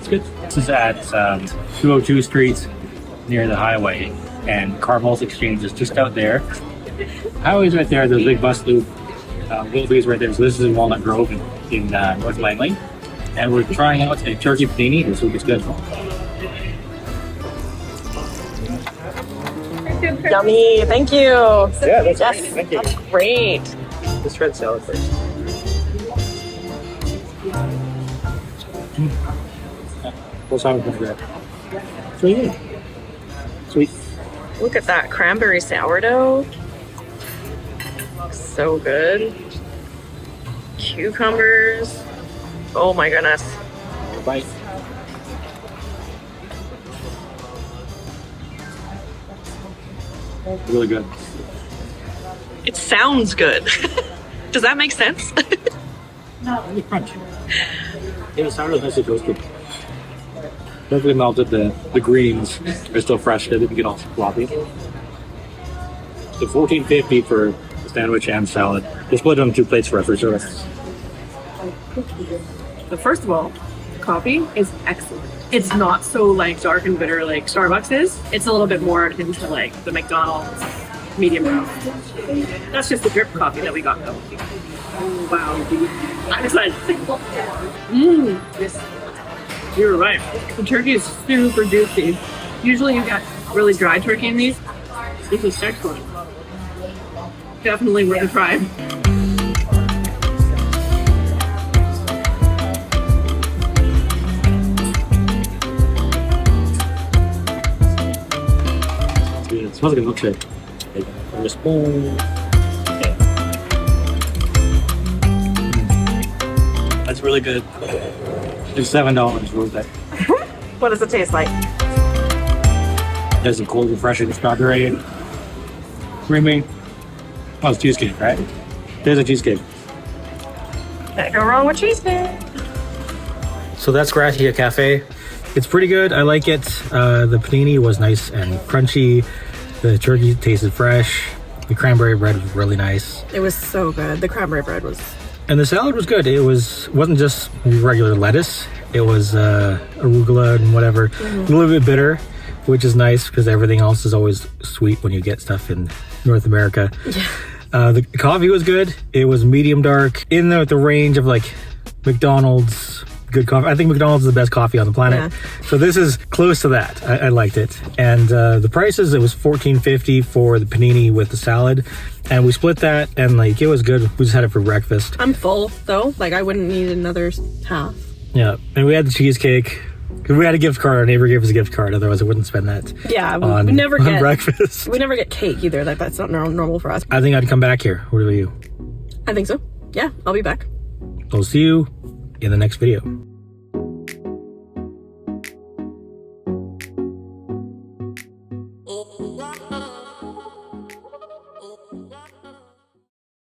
It's good. This is at 202 Street near the highway, and Carmel's Exchange is just out there. Highway's right there. There's a big bus loop. Willoughby's right there. So this is in Walnut Grove in North Langley. And we're trying out a turkey panini. This week is good. Yummy, thank you. Yeah, that's yes, great. Thank you. That's great. Let's try the salad first. What's on with that? Sweet. Sweet. Look at that cranberry sourdough. So good. Cucumbers. Oh my goodness. Bite. Really good. It sounds good. Does that make sense? Really crunchy. Yeah, the sourdough is nicely toasted. Perfectly melted. The greens are still fresh. They didn't get all floppy. So $14.50 for the sandwich and salad. We'll split it on 2 plates for us for sure. But first of all, coffee is excellent. It's not so like dark and bitter like Starbucks is. It's a little bit more akin to like the McDonald's medium roast. That's just the drip coffee that we got though. Oh, wow. I'm excited. You're right. The turkey is super juicy. Usually you get really dry turkey in these. This is excellent. Definitely worth a try. It smells like a milkshake. A spoon. That's really good. It's $7 worth it. What does it taste like? There's some cold, refreshing strawberry, creamy. Oh, it's cheesecake, right? There's a cheesecake. Can't go wrong with cheesecake. So that's Gratia Cafe. It's pretty good. I like it. The panini was nice and crunchy. The turkey tasted fresh. The cranberry bread was really nice. It was so good. The cranberry bread was... And the salad was good. It wasn't just regular lettuce. It was arugula and whatever. A little bit bitter, which is nice because everything else is always sweet when you get stuff in North America. Yeah. The coffee was good. It was medium dark, in the range of like McDonald's good coffee. I think McDonald's is the best coffee on the planet. Yeah. So this is close to that. I liked it. And the prices, it was $14.50 for the panini with the salad. And we split that and like it was good. We just had it for breakfast. I'm full though. Like I wouldn't need another half. Yeah. And we had the cheesecake. Because we had a gift card. Our neighbor gave us a gift card. Otherwise I wouldn't spend that Yeah, on, we never on get breakfast. We never get cake either. Like that's not normal for us. I think I'd come back here. What about you? I think so. Yeah, I'll be back. I'll see you in the next video.